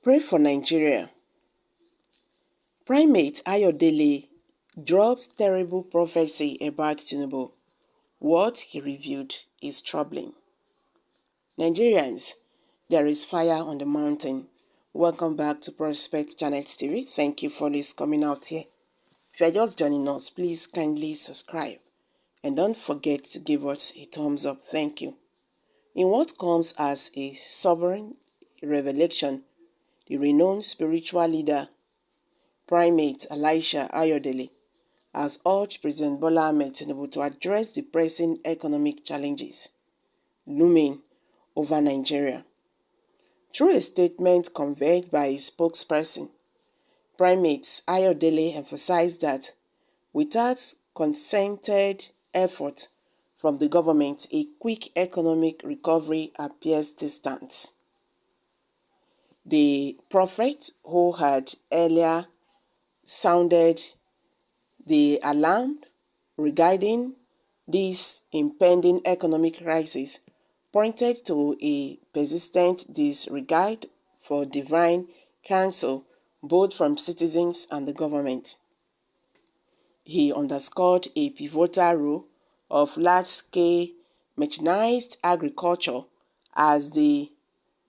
Pray for Nigeria. Primate Ayodele drops terrible prophecy about Tinubu. What he revealed is troubling. Nigerians, there is fire on the mountain. Welcome back to Prospect Channel TV. Thank you for this coming out here. If you are just joining us, please kindly subscribe. And don't forget to give us a thumbs up. Thank you. In what comes as a sovereign revelation, the renowned spiritual leader, Primate Elisha Ayodele, has urged President Bola Ahmed Tinubu to address the pressing economic challenges looming over Nigeria. Through a statement conveyed by his spokesperson, Primate Ayodele emphasized that without concerted effort from the government, a quick economic recovery appears distant. The prophet, who had earlier sounded the alarm regarding this impending economic crisis, pointed to a persistent disregard for divine counsel both from citizens and the government. He underscored a pivotal role of large-scale mechanized agriculture as the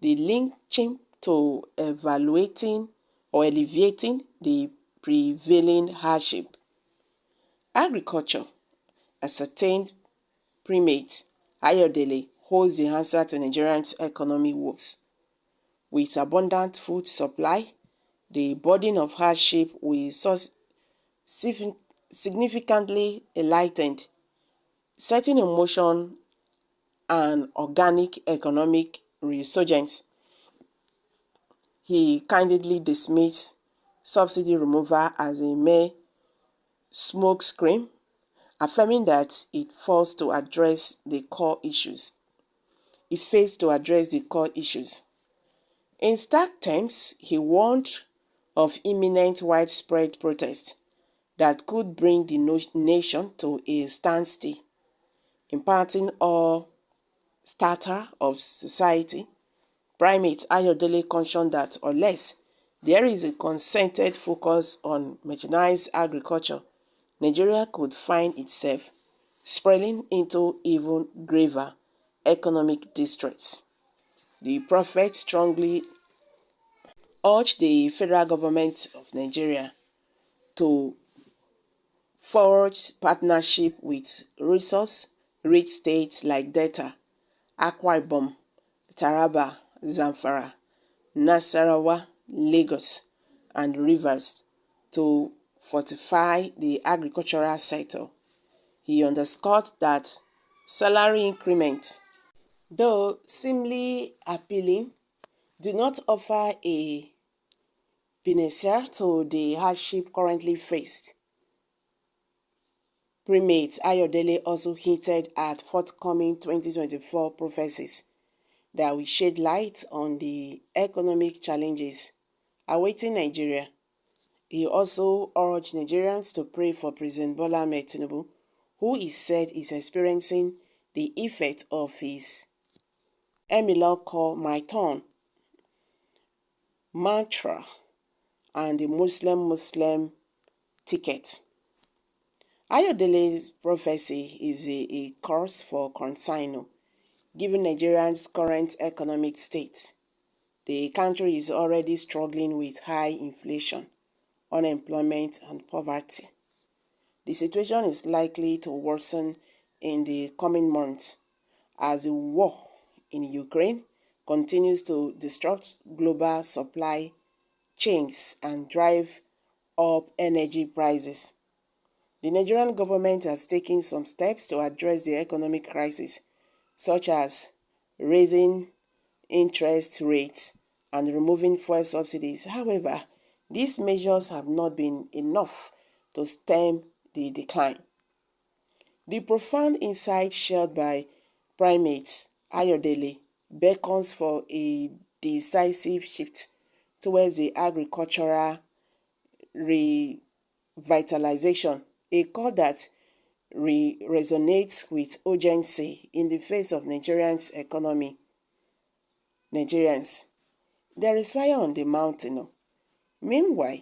linchpin to evaluating or alleviating the prevailing hardship. Agriculture, ascertained Primate Ayodele, holds the answer to Nigerians' economic woes. With abundant food supply, the burden of hardship will significantly lightened, setting in motion an organic economic resurgence. He candidly dismissed subsidy removal as a mere smokescreen, affirming that it fails to address the core issues. In stark terms, he warned of imminent widespread protest that could bring the nation to a standstill, impacting all strata of society. Primate Ayodele cautioned that unless there is a concerted focus on mechanized agriculture, Nigeria could find itself spiraling into even graver economic distress. The prophet strongly urged the federal government of Nigeria to forge partnership with resource-rich states like Delta, Akwa Ibom, Taraba, Zamfara, Nasarawa, Lagos, and Rivers to fortify the agricultural sector. He underscored that salary increments, though seemingly appealing, do not offer a panacea to the hardship currently faced. Primate Ayodele also hinted at forthcoming 2024 prophecies that will shed light on the economic challenges awaiting Nigeria. He also urged Nigerians to pray for President Bola Ahmed Tinubu, who is said is experiencing the effect of his Emilor call my turn mantra and the Muslim ticket. Ayodele's prophecy is a cause for concern, given Nigeria's current economic state. The country is already struggling with high inflation, unemployment, and poverty. The situation is likely to worsen in the coming months as the war in Ukraine continues to disrupt global supply chains and drive up energy prices. The Nigerian government has taken some steps to address the economic crisis, such as raising interest rates and removing fuel subsidies. However, these measures have not been enough to stem the decline. The profound insight shared by Primate Ayodele beckons for a decisive shift towards the agricultural revitalization, a call that resonates with urgency in the face of Nigerians, There is fire on the mountain. Meanwhile,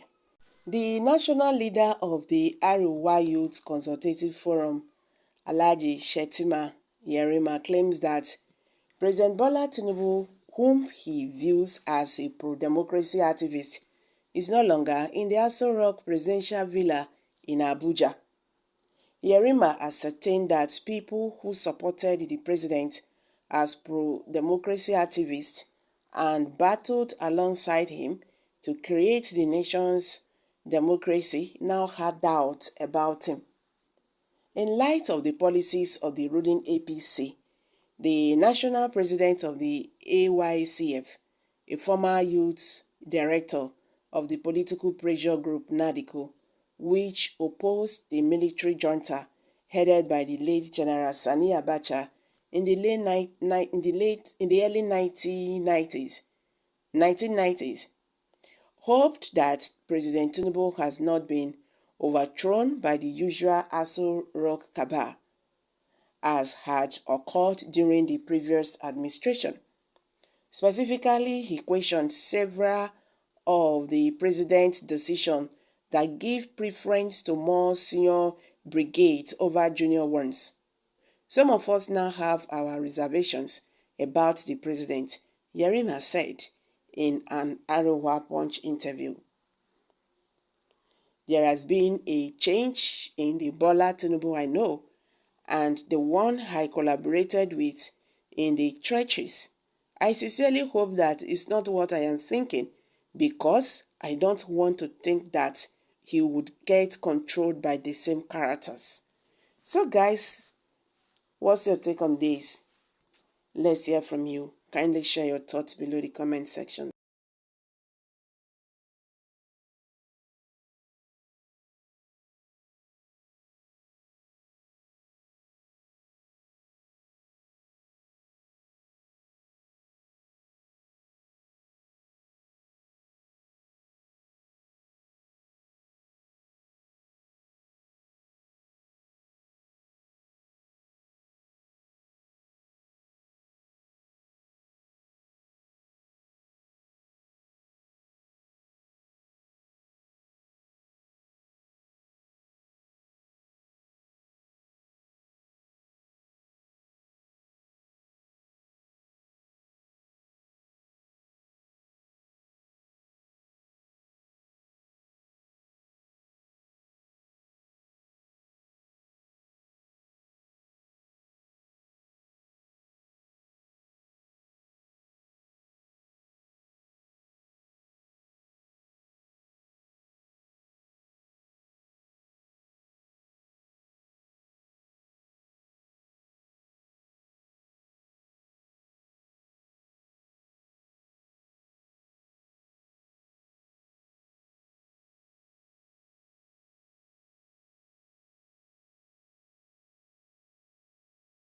the national leader of the Arewa Youth Consultative Forum, Alhaji Shettima Yerima, claims that President Bola Tinubu, whom he views as a pro-democracy activist, is no longer in the Aso Rock presidential villa in Abuja. Yerima ascertained that people who supported the president as pro-democracy activists and battled alongside him to create the nation's democracy now had doubts about him. In light of the policies of the ruling APC, the national president of the AYCF, a former youth director of the political pressure group NADICO, which opposed the military junta headed by the late General Sani Abacha in the early 1990s, hoped that President Tinubu has not been overthrown by the usual Aso Rock cabal, as had occurred during the previous administration. Specifically, he questioned several of the president's decisions that give preference to more senior brigades over junior ones. Some of us now have our reservations about the president, Yerima said in an Arewa Punch interview. There has been a change in the Bola Tinubu I know, and the one I collaborated with in the trenches. I sincerely hope that it's not what I am thinking, because I don't want to think that he would get controlled by the same characters. So guys, what's your take on this? Let's hear from you. Kindly share your thoughts below the comment section.